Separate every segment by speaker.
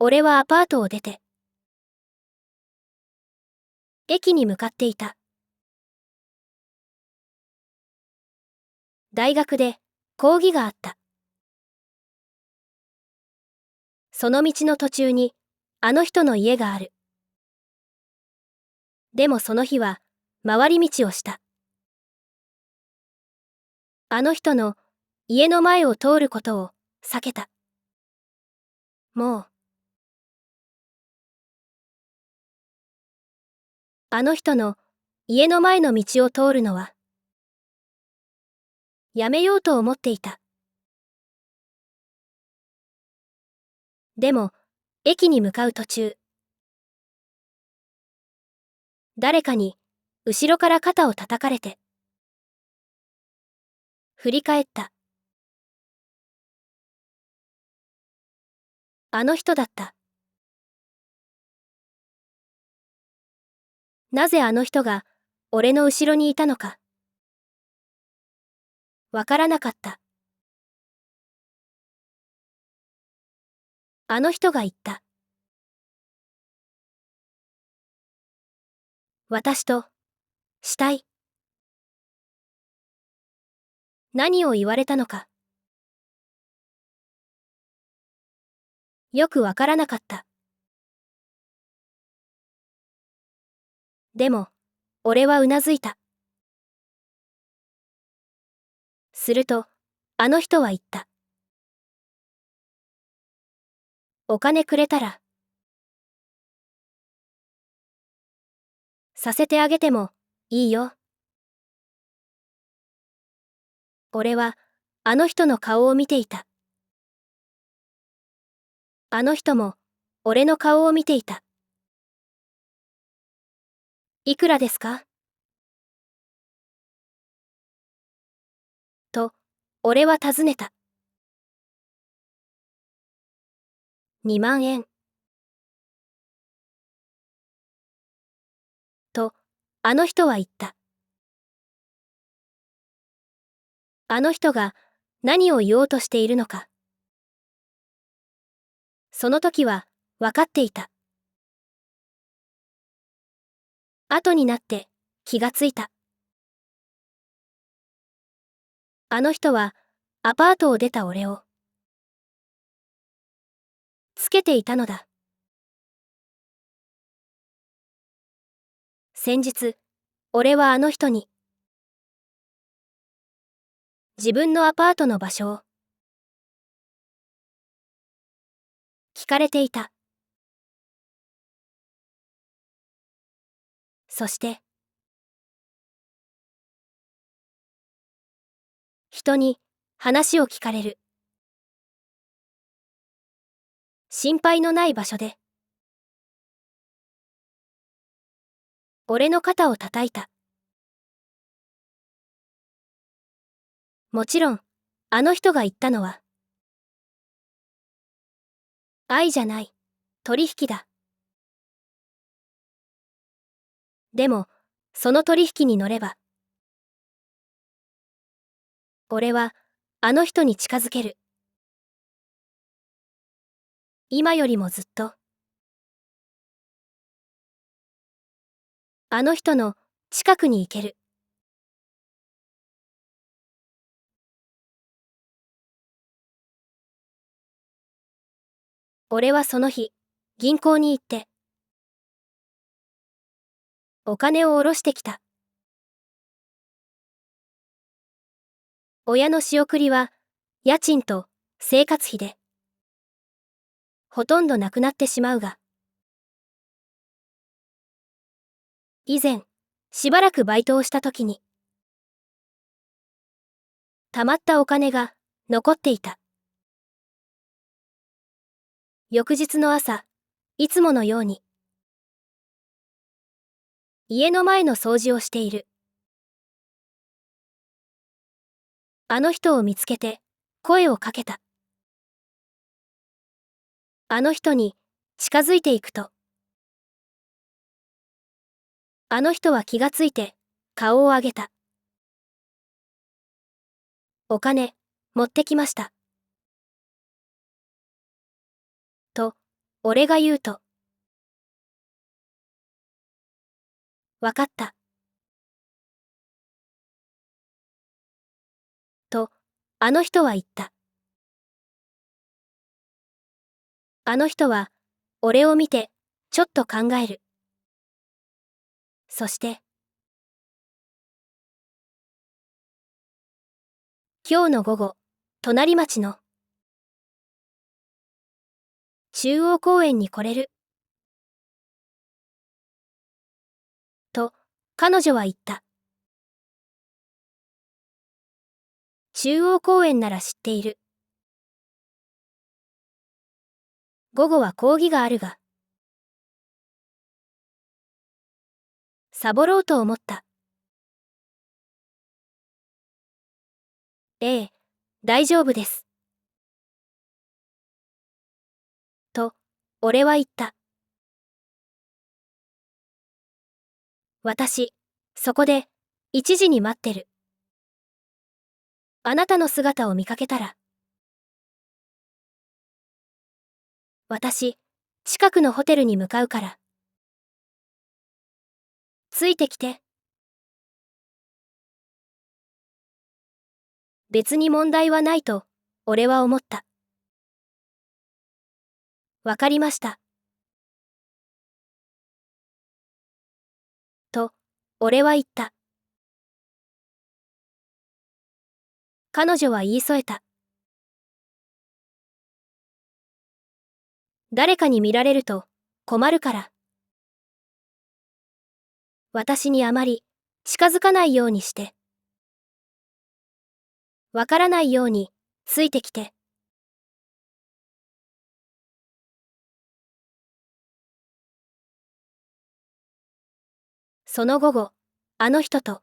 Speaker 1: 俺はアパートを出て、駅に向かっていた。大学で講義があった。その道の途中に、あの人の家がある。でもその日は、回り道をした。あの人の家の前を通ることを避けた。もう、あの人の家の前の道を通るのは、やめようと思っていた。でも、駅に向かう途中、誰かに、後ろから肩を叩かれて、振り返った。あの人だった。なぜあの人が、俺の後ろにいたのか、わからなかった。あの人が言った。私と、したい。何を言われたのか、よくわからなかった。でも、俺はうなずいた。すると、あの人は言った。お金くれたら、させてあげても、いいよ。俺は、あの人の顔を見ていた。あの人も、俺の顔を見ていた。いくらですかと、俺は尋ねた。2万円。と、あの人は言った。あの人が何を言おうとしているのか。その時は分かっていた。後になって気がついた。あの人はアパートを出た俺をつけていたのだ。先日、俺はあの人に自分のアパートの場所を聞かれていた。そして、人に話を聞かれる。心配のない場所で、俺の肩を叩いた。もちろん、あの人が言ったのは、愛じゃない、取引だ。でも、その取引に乗れば、俺は、あの人に近づける。今よりもずっと。あの人の近くに行ける。俺はその日、銀行に行って、お金を下ろしてきた。親の仕送りは、家賃と生活費で、ほとんどなくなってしまうが、以前、しばらくバイトをした時に、貯まったお金が残っていた。翌日の朝、いつものように、家の前の掃除をしている。あの人を見つけて、声をかけた。あの人に近づいていくと、あの人は気がついて、顔を上げた。お金、持ってきました。と、俺が言うと、わかった。と、あの人は言った。あの人は、俺を見て、ちょっと考える。そして、今日の午後、隣町の中央公園に来れる。と、彼女は言った。中央公園なら知っている。午後は講義があるが。サボろうと思った。ええ、大丈夫です。と、俺は言った。私、そこで、1時に待ってる。あなたの姿を見かけたら。私、近くのホテルに向かうから。ついてきて。別に問題はないと、俺は思った。わかりました。と、俺は言った。彼女は言い添えた。誰かに見られると、困るから。私にあまり、近づかないようにして。わからないように、ついてきて。その午後、あの人と、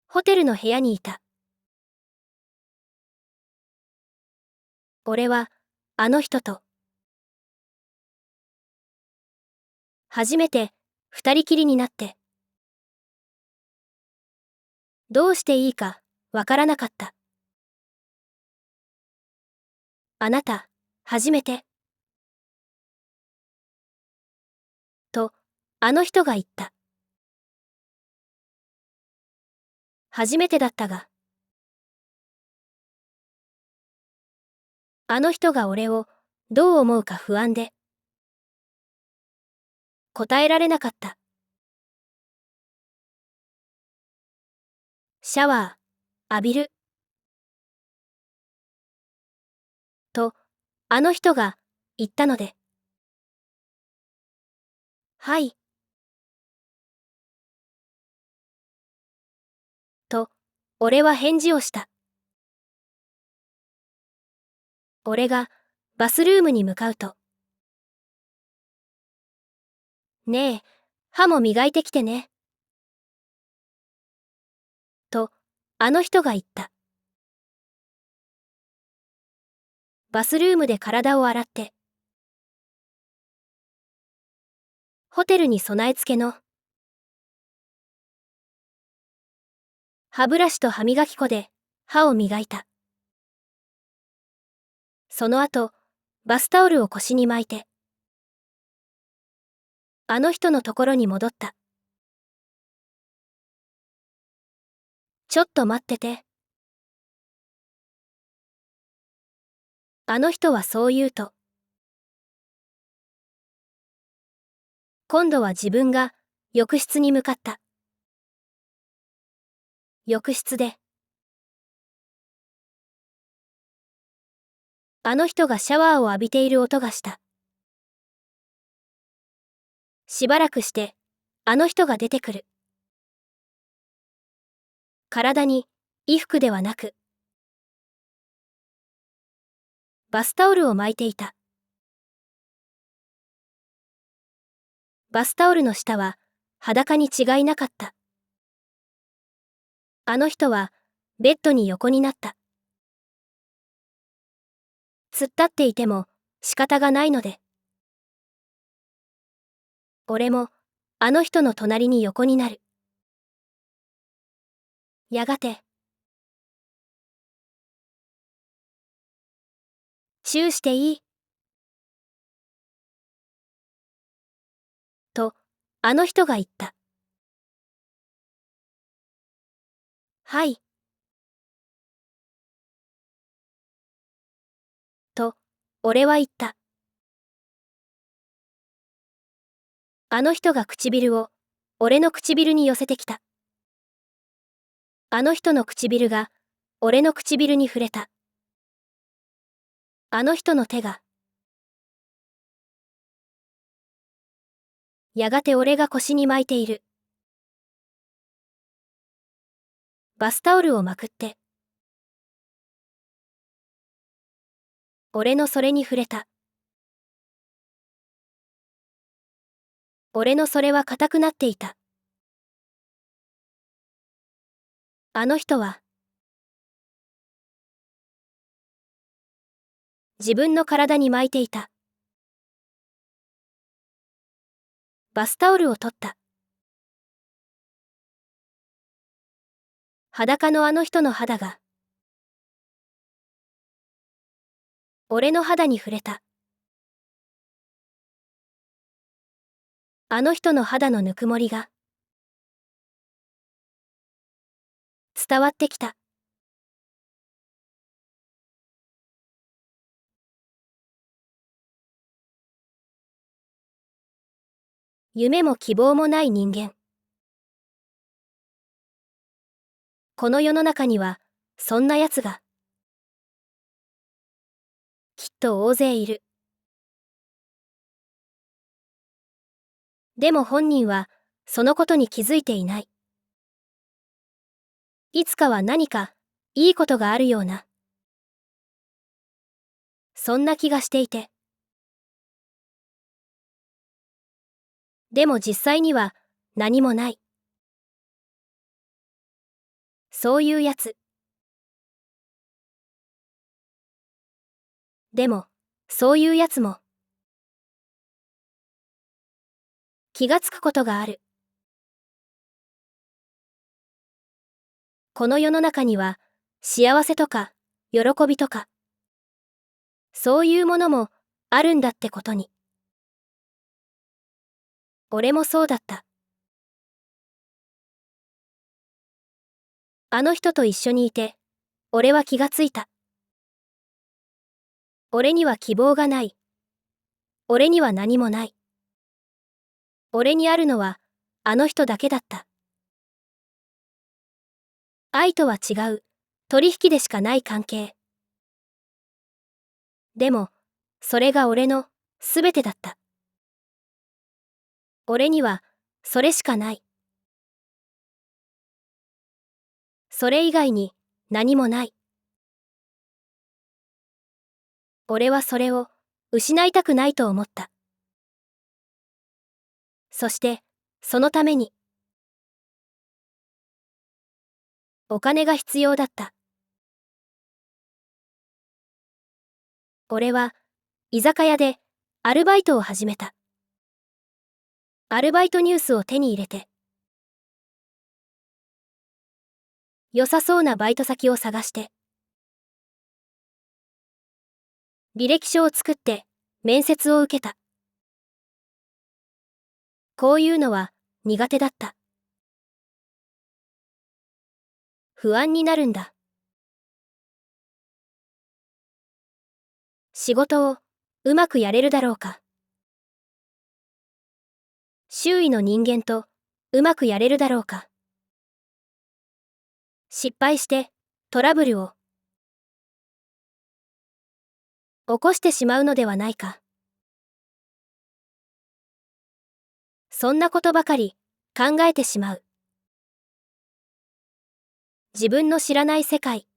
Speaker 1: ホテルの部屋にいた。俺は、あの人と、初めて、二人きりになって、どうしていいか、わからなかった。あなた、初めて。と、あの人が言った。初めてだったが。あの人が俺を、どう思うか不安で。答えられなかった。シャワー、浴びる。と、あの人が、言ったので。はい。と、俺は返事をした。俺が、バスルームに向かうと。ねえ、歯も磨いてきてね。と、あの人が言った。バスルームで体を洗って。ホテルに備え付けの、歯ブラシと歯磨き粉で、歯を磨いた。その後、バスタオルを腰に巻いて、あの人のところに戻った。ちょっと待ってて。あの人はそう言うと。今度は自分が、浴室に向かった。浴室で、あの人がシャワーを浴びている音がした。しばらくして、あの人が出てくる。体に、衣服ではなく、バスタオルを巻いていた。バスタオルの下は、裸に違いなかった。あの人は、ベッドに横になった。突っ立っていても、仕方がないので。俺も、あの人の隣に横になる。やがて、チューしていい？と、あの人が言った。はい。と、俺は言った。あの人が唇を、俺の唇に寄せてきた。あの人の唇が、俺の唇に触れた。あの人の手が、やがて俺が腰に巻いている。バスタオルをまくって、俺のそれに触れた。俺のそれは硬くなっていた。あの人は、自分の体に巻いていた。バスタオルを取った。裸のあの人の肌が、俺の肌に触れた。あの人の肌のぬくもりが、伝わってきた。夢も希望もない人間。この世の中には、そんな奴が、きっと大勢いる。でも本人は、そのことに気づいていない。いつかは何か、いいことがあるような。そんな気がしていて。でも実際には、何もない。そういうやつ。でも、そういうやつも、気がつくことがある。この世の中には、幸せとか、喜びとか、そういうものも、あるんだってことに。俺もそうだった。あの人と一緒にいて、俺は気がついた。俺には希望がない。俺には何もない。俺にあるのは、あの人だけだった。愛とは違う、取引でしかない関係。でも、それが俺の、すべてだった。俺には、それしかない。それ以外に、何もない。俺はそれを、失いたくないと思った。そして、そのために、お金が必要だった。俺は、居酒屋で、アルバイトを始めた。アルバイトニュースを手に入れて、良さそうなバイト先を探して、履歴書を作って、面接を受けた。こういうのは、苦手だった。不安になるんだ。仕事を、うまくやれるだろうか。周囲の人間と、うまくやれるだろうか。失敗して、トラブルを、起こしてしまうのではないか。そんなことばかり、考えてしまう。自分の知らない世界。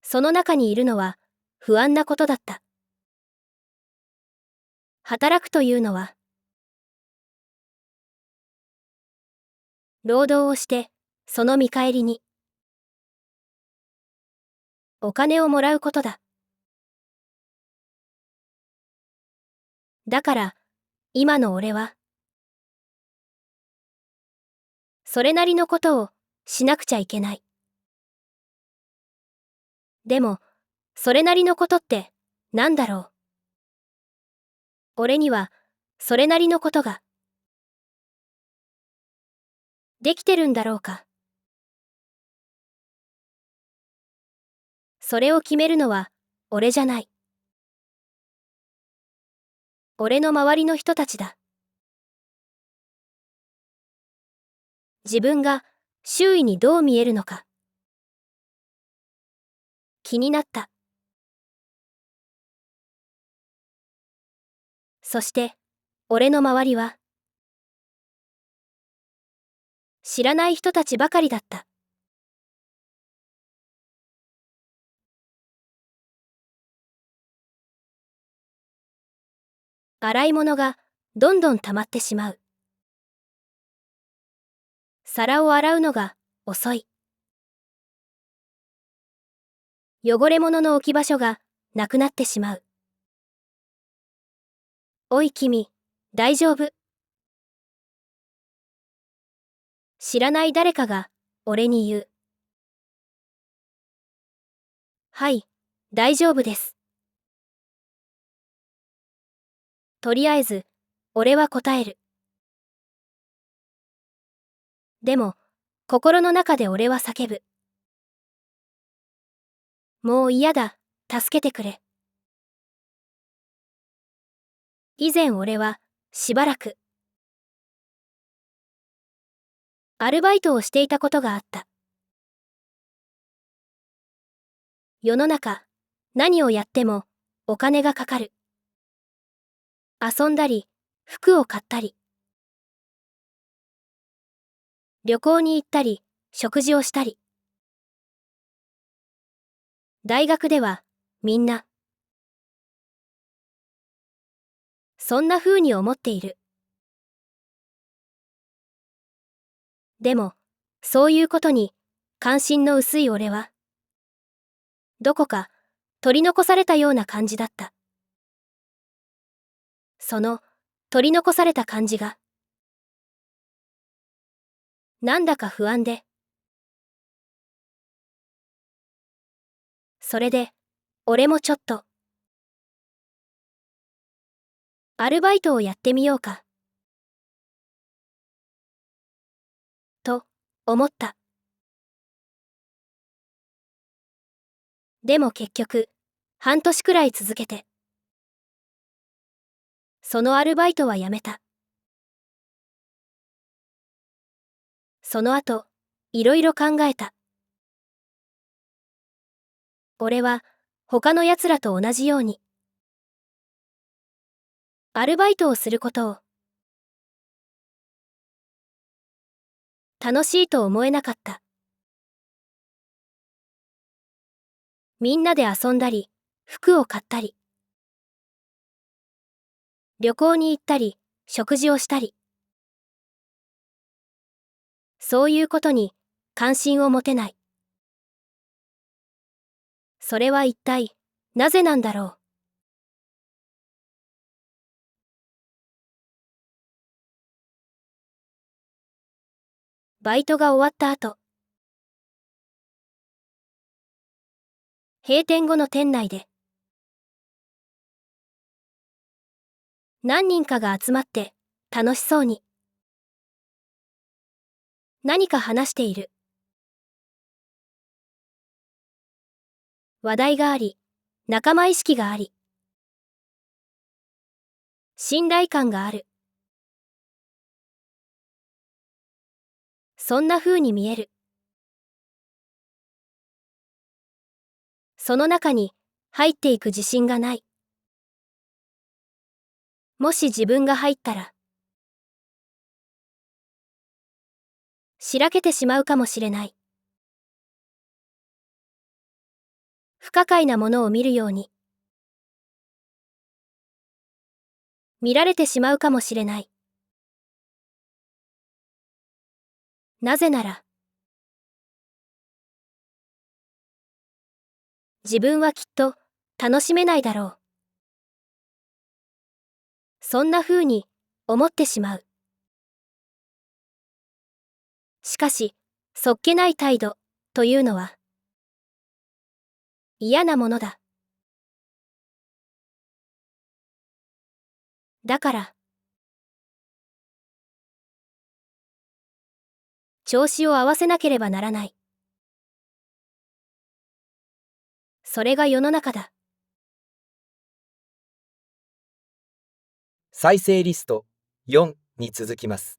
Speaker 1: その中にいるのは、不安なことだった。働くというのは、労働をして、その見返りに、お金をもらうことだ。だから、今の俺は、それなりのことを、しなくちゃいけない。でも、それなりのことって何だろう。俺には、それなりのことができてるんだろうか。それを決めるのは、俺じゃない。俺の周りの人たちだ。自分が周囲にどう見えるのか。気になった。そして、俺の周りは、知らない人たちばかりだった。洗い物がどんどん溜まってしまう。皿を洗うのが遅い。汚れ物の置き場所がなくなってしまう。おい君、大丈夫？知らない誰かが俺に言う。はい、大丈夫です。とりあえず、俺は答える。でも、心の中で俺は叫ぶ。もう嫌だ、助けてくれ。以前俺は、しばらく、アルバイトをしていたことがあった。世の中、何をやっても、お金がかかる。遊んだり、服を買ったり、旅行に行ったり、食事をしたり。大学では、みんな、そんな風に思っている。でも、そういうことに、関心の薄い俺は、どこか、取り残されたような感じだった。その、取り残された感じが、なんだか不安で。それで、俺もちょっと、アルバイトをやってみようか、と、思った。でも結局、半年くらい続けて、そのアルバイトは辞めた。その後、いろいろ考えた。俺は、他の奴らと同じように、アルバイトをすることを、楽しいと思えなかった。みんなで遊んだり、服を買ったり、旅行に行ったり、食事をしたり。そういうことに関心を持てない。それは一体、なぜなんだろう。バイトが終わった後、閉店後の店内で、何人かが集まって楽しそうに何か話している。話題があり、仲間意識があり、信頼感がある。そんな風に見える。その中に入っていく自信がない。もし自分が入ったら、しらけてしまうかもしれない。不可解なものを見るように、見られてしまうかもしれない。なぜなら、自分はきっと楽しめないだろう。そんな風に思ってしまう。しかし、そっけない態度というのは、嫌なものだ。だから、調子を合わせなければならない。それが世の中だ。
Speaker 2: 再生リスト4に続きます。